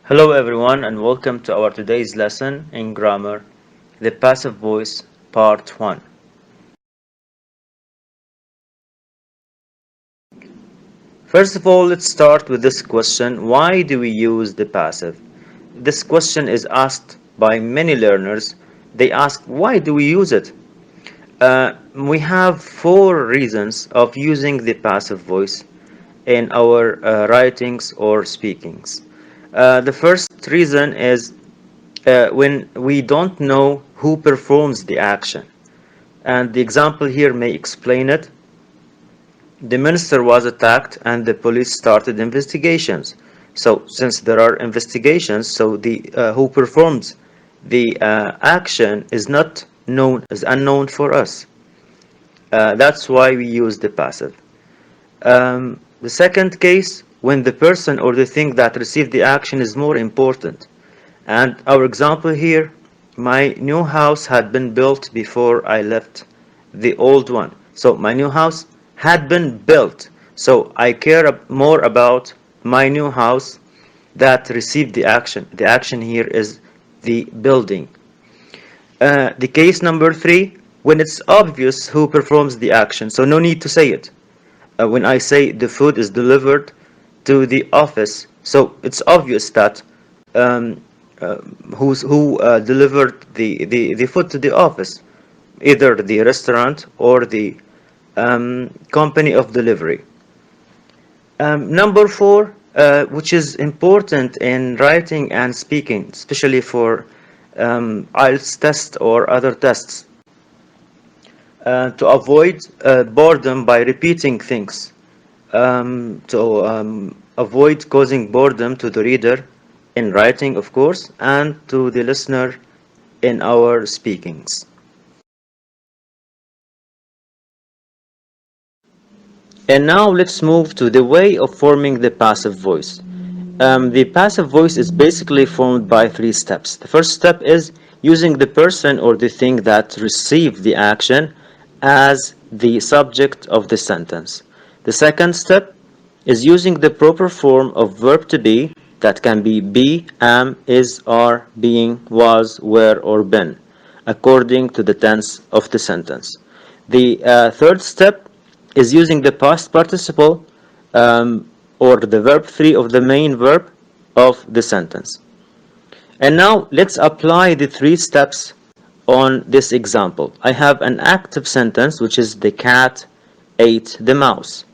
Hello everyone and welcome to our today's lesson in grammar, the passive voice, part 1. First of all, let's start with this question: why do we use the passive? This question is asked by many learners. They ask, why do we use it? We have 4 reasons of using the passive voice in our writings or speakings. The first reason is when we don't know who performs the action. And the example here may explain it. The minister was attacked and the police started investigations. So since there are investigations, so the who performs the action is not known, is unknown for us. That's why we use the passive. The second case, when the person or the thing that received the action is more important. And our example here, my new house had been built before I left the old one. So my new house had been built. So I care more about my new house that received the action. The action here is the building. The case number 3, when it's obvious who performs the action. So no need to say it. When I say the food is delivered to the office, so it's obvious that um, who delivered the food to the office, either the restaurant or the company of delivery. Number 4, which is important in writing and speaking, especially for IELTS test or other tests, to avoid boredom by repeating things, to avoid causing boredom to the reader in writing, of course, and to the listener in our speakings. And now let's move to the way of forming the passive voice. The passive voice is basically formed by 3 steps. The first step is using the person or the thing that received the action as the subject of the sentence. The second step is using the proper form of verb to be, that can be, am, is, are, being, was, were, or been, according to the tense of the sentence. The third step is using the past participle or the verb 3 of the main verb of the sentence. And now let's apply the 3 steps on this example. I have an active sentence, which is the cat ate the mouse.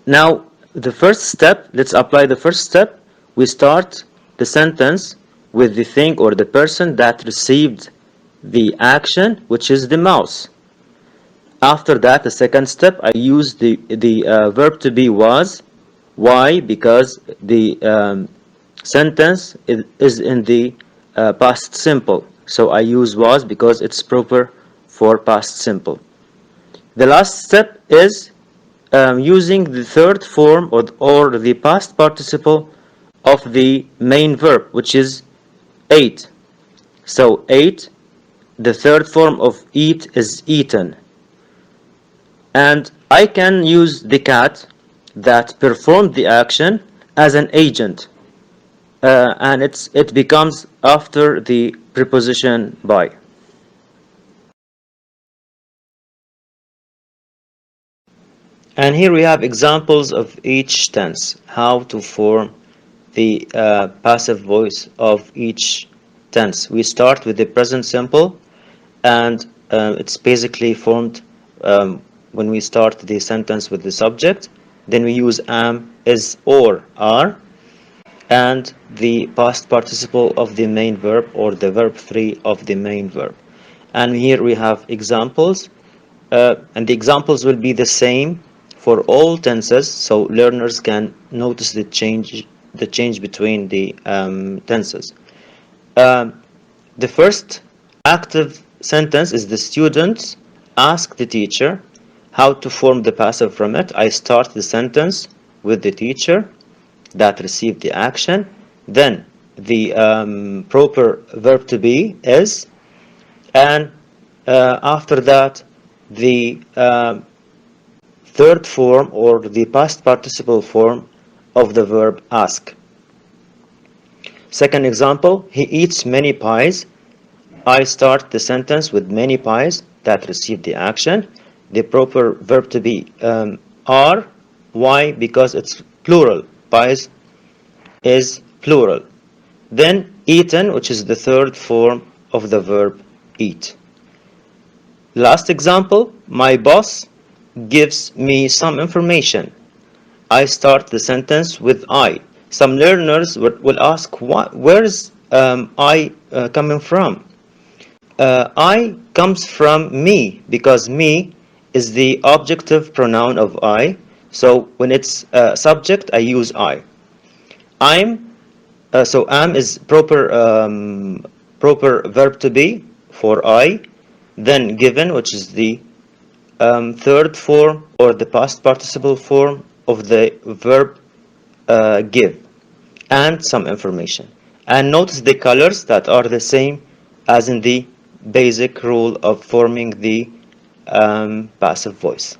Now the first step, let's apply the first step. We start the sentence with the thing or the person that received the action, which is the mouse. After that, the second step, I use the verb to be was. Why? Because the sentence is in the past simple. So I use was because it's proper for past simple. The last step is using the third form or the past participle of the main verb, which is ate. So ate, the third form of eat is eaten. And I can use the cat that performed the action as an agent, and it becomes after the preposition by. And here we have examples of each tense, how to form the passive voice of each tense. We start with the present simple, and it's basically formed when we start the sentence with the subject. Then we use am, is, or, are, and the past participle of the main verb or the verb 3 of the main verb. And here we have examples, and the examples will be the same for all tenses, so learners can notice the change between the tenses. The first active sentence is the students ask the teacher how to form the passive from it. I start the sentence with the teacher that received the action, then the proper verb to be is, and after that the third form or the past participle form of the verb ask. Second example, he eats many pies. I start the sentence with many pies that receive the action. The proper verb to be are. Why? Because it's plural. Pies is plural. Then eaten, which is the third form of the verb eat. Last example, my boss gives me some information. I start the sentence with I. Some learners will ask, where is I coming from? I comes from me because me is the objective pronoun of I. So when it's subject, I use I. I'm so am is proper verb to be for I. Then given, which is the third form or the past participle form of the verb give, and some information. And notice the colors that are the same as in the basic rule of forming the passive voice.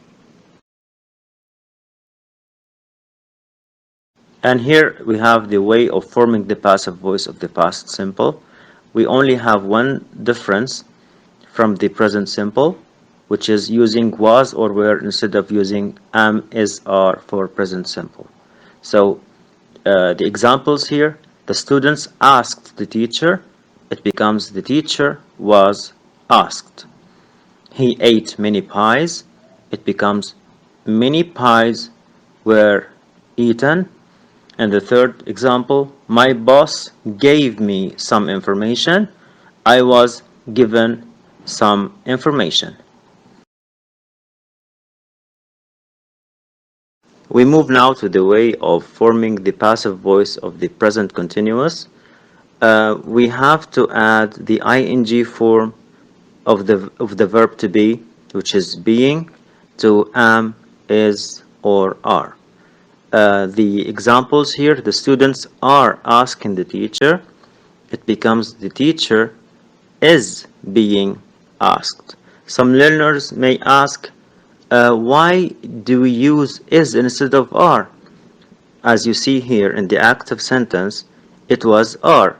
And here we have the way of forming the passive voice of the past simple. We only have one difference from the present simple, which is using was or were instead of using am, is, are for present simple. So the examples here, the students asked the teacher, it becomes the teacher was asked. He ate many pies, it becomes many pies were eaten. And the third example, my boss gave me some information, I was given some information. We move now to the way of forming the passive voice of the present continuous. We have to add the ing form of the verb to be, which is being, to am, is, or are. The examples here, the students are asking the teacher, it becomes the teacher is being asked. Some learners may ask, why do we use is instead of are? As you see here in the active sentence, it was are.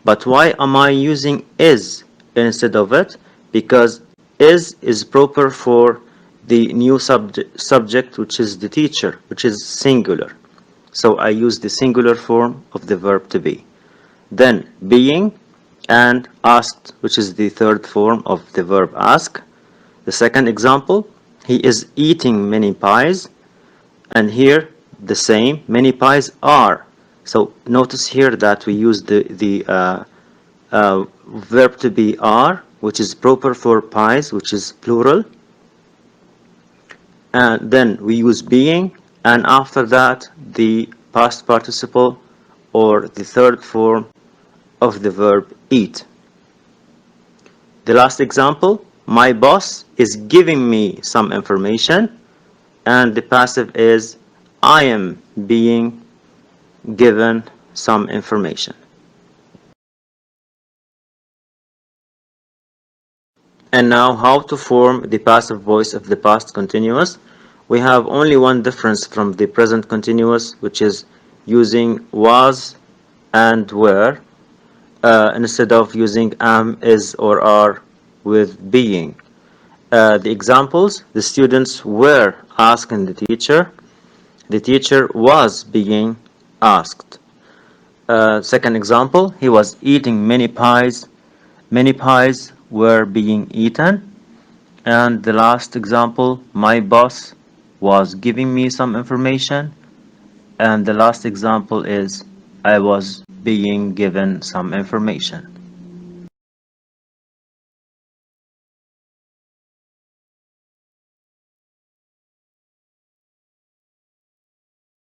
But why am I using is instead of it? Because is proper for the new subject, which is the teacher, which is singular. So I use the singular form of the verb to be. Then being and asked, which is the third form of the verb ask. The second example, he is eating many pies, and here the same, many pies are. So notice here that we use the verb to be are, which is proper for pies, which is plural. And then we use being, and after that the past participle or the third form of the verb eat. The last example, my boss is giving me some information, and the passive is I am being given some information. And now how to form the passive voice of the past continuous. We have only one difference from the present continuous, which is using was and were instead of using am, is, or are with being. The examples, the students were asking the teacher was being asked. Second example, he was eating many pies were being eaten. And the last example, my boss was giving me some information. And the last example is I was being given some information.